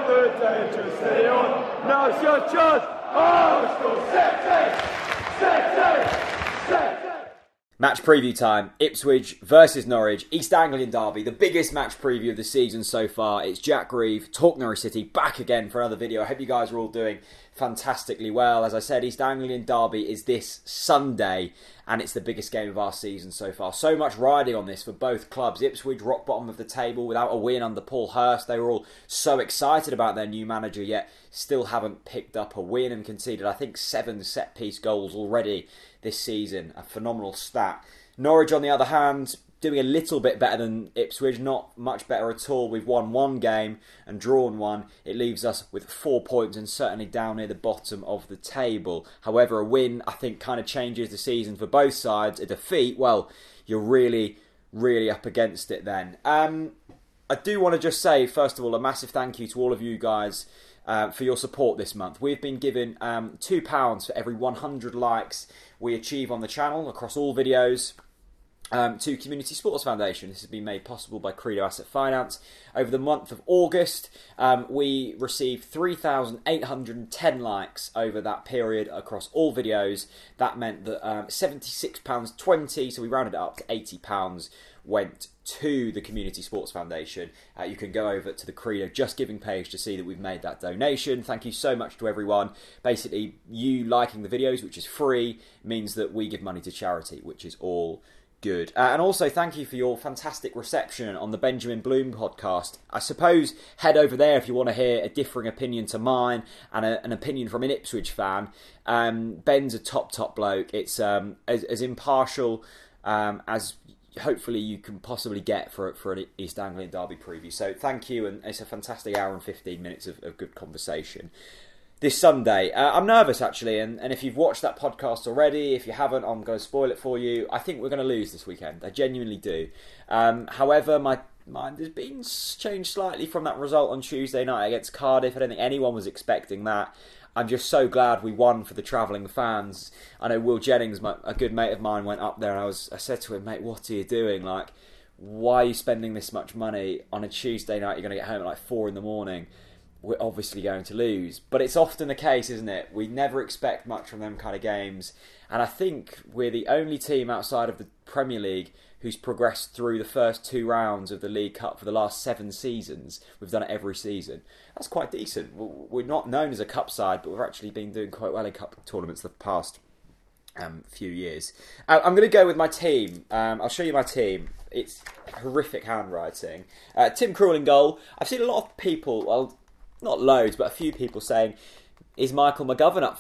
the danger, stay on. Now's your chance. Oh, Match preview time. Ipswich versus Norwich. East Anglian derby. The biggest match preview of the season so far. It's Jack Grieve, TalkNorwichCity, back again for another video. I hope you guys are all doing fantastically well. As I said, East Anglian derby is this Sunday, and it's the biggest game of our season so far. So much riding on this for both clubs. Ipswich, rock bottom of the table without a win under Paul Hurst. They were all so excited about their new manager, yet still haven't picked up a win and conceded, I think, 7 set-piece goals already this season. A phenomenal stat. Norwich, on the other hand, doing a little bit better than Ipswich, not much better at all. We've won one game and drawn one. It leaves us with 4 points and certainly down near the bottom of the table. However, a win, I think, kind of changes the season for both sides. A defeat, well, you're really, really up against it then. I do want to just say, first of all, a massive thank you to all of you guys for your support this month. We've been given £2 for every 100 likes we achieve on the channel across all videos to Community Sports Foundation. This has been made possible by Credo Asset Finance. Over the month of August, we received 3,810 likes over that period across all videos. That meant that £76.20, so we rounded it up to £80, went to the Community Sports Foundation. You can go over to the Credo Just Giving page to see that we've made that donation. Thank you so much to everyone. Basically, you liking the videos, which is free, means that we give money to charity, which is all good. And also thank you for your fantastic reception on the Benjamin Bloom podcast. I suppose head over there if you want to hear a differing opinion to mine and an opinion from an Ipswich fan. Ben's a top bloke. It's as impartial as hopefully you can possibly get for an East Anglian derby preview. So thank you, and it's a fantastic hour and 15 minutes of good conversation. This Sunday, I'm nervous actually, and if you've watched that podcast already, if you haven't, I'm going to spoil it for you. I think we're going to lose this weekend. I genuinely do. However, my mind has been changed slightly from that result on Tuesday night against Cardiff. I don't think anyone was expecting that. I'm just so glad we won for the travelling fans. I know Will Jennings, a good mate of mine, went up there, and I said to him, mate, what are you doing? Like, why are you spending this much money on a Tuesday night? You're going to get home at like 4 in the morning. We're obviously going to lose. But it's often the case, isn't it? We never expect much from them kind of games. And I think we're the only team outside of the Premier League who's progressed through the first 2 rounds of the League Cup for the last 7 seasons. We've done it every season. That's quite decent. We're not known as a cup side, but we've actually been doing quite well in cup tournaments the past few years. I'm going to go with my team. I'll show you my team. It's horrific handwriting. Tim Krul in goal. I've seen a lot of people, well, not loads, but a few people saying, is Michael McGovern up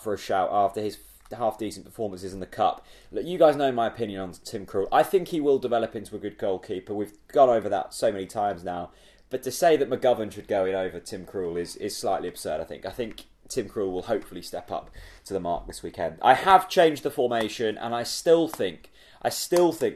for a shout after his half-decent performances in the Cup? Look, you guys know my opinion on Tim Krul. I think he will develop into a good goalkeeper. We've gone over that so many times now. But to say that McGovern should go in over Tim Krul is slightly absurd, I think. I think Tim Krul will hopefully step up to the mark this weekend. I have changed the formation, and I still think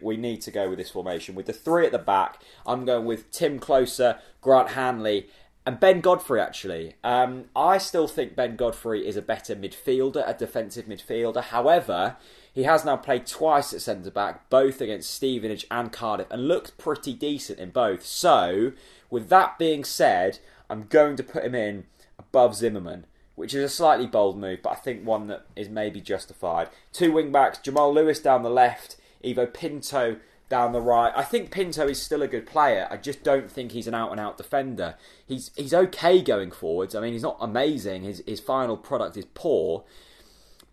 we need to go with this formation. With the 3 at the back, I'm going with Tim Closer, Grant Hanley, and Ben Godfrey, actually. I still think Ben Godfrey is a better midfielder, a defensive midfielder. However, he has now played twice at centre-back, both against Stevenage and Cardiff, and looked pretty decent in both. So, with that being said, I'm going to put him in above Zimmerman, which is a slightly bold move, but I think one that is maybe justified. 2 wing-backs, Jamal Lewis down the left, Ivo Pinto down the right. I think Pinto is still a good player. I just don't think he's an out-and-out defender. He's okay going forwards. I mean, he's not amazing. His final product is poor.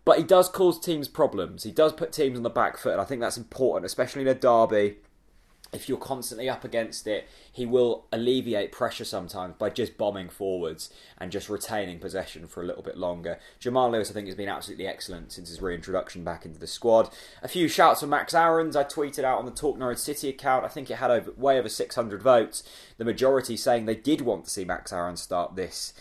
But he does cause teams problems. He does put teams on the back foot, and I think that's important, especially in a derby. If you're constantly up against it, he will alleviate pressure sometimes by just bombing forwards and just retaining possession for a little bit longer. Jamal Lewis, I think, has been absolutely excellent since his reintroduction back into the squad. A few shouts for Max Aarons. I tweeted out on the TalkNorwichCity account. I think it had way over 600 votes. The majority saying they did want to see Max Aarons start this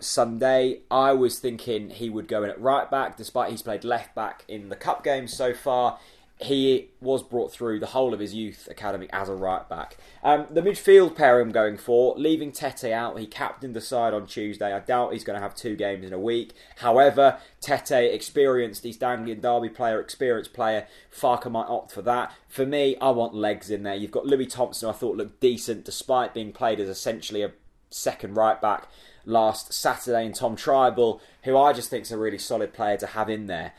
Sunday. I was thinking he would go in at right back, despite he's played left back in the cup games so far. He was brought through the whole of his youth academy as a right back. The midfield pair I'm going for, leaving Tete out. He captained the side on Tuesday. I doubt he's going to have 2 games in a week. However, Tete, experienced East Anglian derby player, experienced player. Farker might opt for that. For me, I want legs in there. You've got Louis Thompson, who I thought looked decent, despite being played as essentially a second right back last Saturday in Tom Tribal, who I just think is a really solid player to have in there.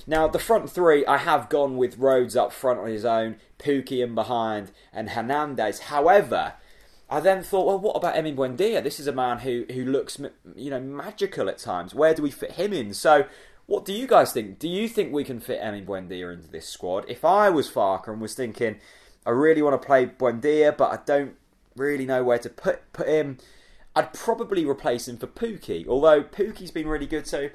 Now, the front three, I have gone with Rhodes up front on his own, Pukki in behind, and Hernandez. However, I then thought, well, what about Emi Buendia? This is a man who looks, magical at times. Where do we fit him in? So, what do you guys think? Do you think we can fit Emi Buendia into this squad? If I was Farker and was thinking, I really want to play Buendia, but I don't really know where to put him, I'd probably replace him for Pukki. Although Pukki's been really good, so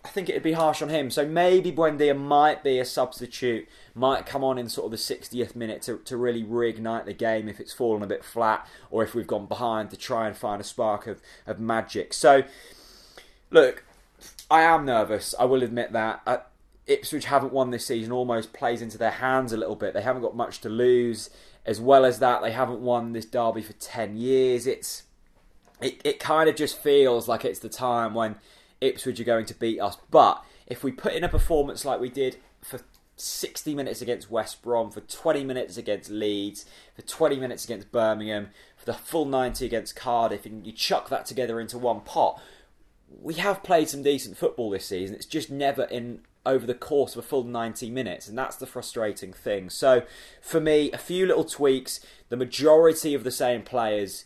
I think it'd be harsh on him. So maybe Buendia might be a substitute, might come on in sort of the 60th minute to really reignite the game if it's fallen a bit flat, or if we've gone behind to try and find a spark of magic. So, look, I am nervous, I will admit that. Ipswich haven't won this season, almost plays into their hands a little bit. They haven't got much to lose. As well as that, they haven't won this derby for 10 years. It kind of just feels like it's the time when Ipswich are going to beat us. But if we put in a performance like we did for 60 minutes against West Brom, for 20 minutes against Leeds, for 20 minutes against Birmingham, for the full 90 against Cardiff, and you chuck that together into one pot, we have played some decent football this season. It's just never in over the course of a full 90 minutes, and that's the frustrating thing. So for me, a few little tweaks, the majority of the same players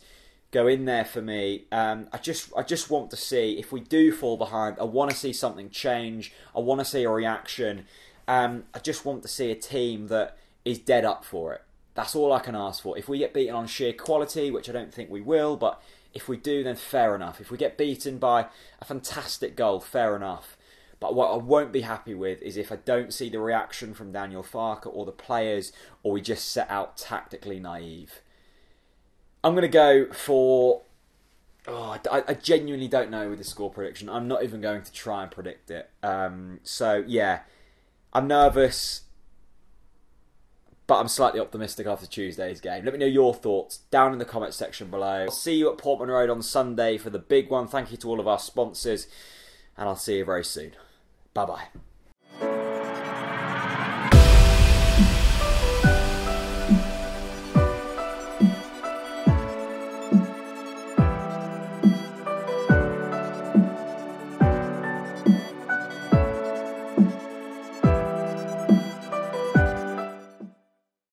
go in there for me. I just want to see, if we do fall behind, I want to see something change. I want to see a reaction. I just want to see a team that is dead up for it. That's all I can ask for. If we get beaten on sheer quality, which I don't think we will, but if we do, then fair enough. If we get beaten by a fantastic goal, fair enough. But what I won't be happy with is if I don't see the reaction from Daniel Farke or the players, or we just set out tactically naive. I'm going to go for... I genuinely don't know with the score prediction. I'm not even going to try and predict it. So, yeah. I'm nervous, but I'm slightly optimistic after Tuesday's game. Let me know your thoughts down in the comments section below. I'll see you at Portman Road on Sunday for the big one. Thank you to all of our sponsors, and I'll see you very soon. Bye-bye.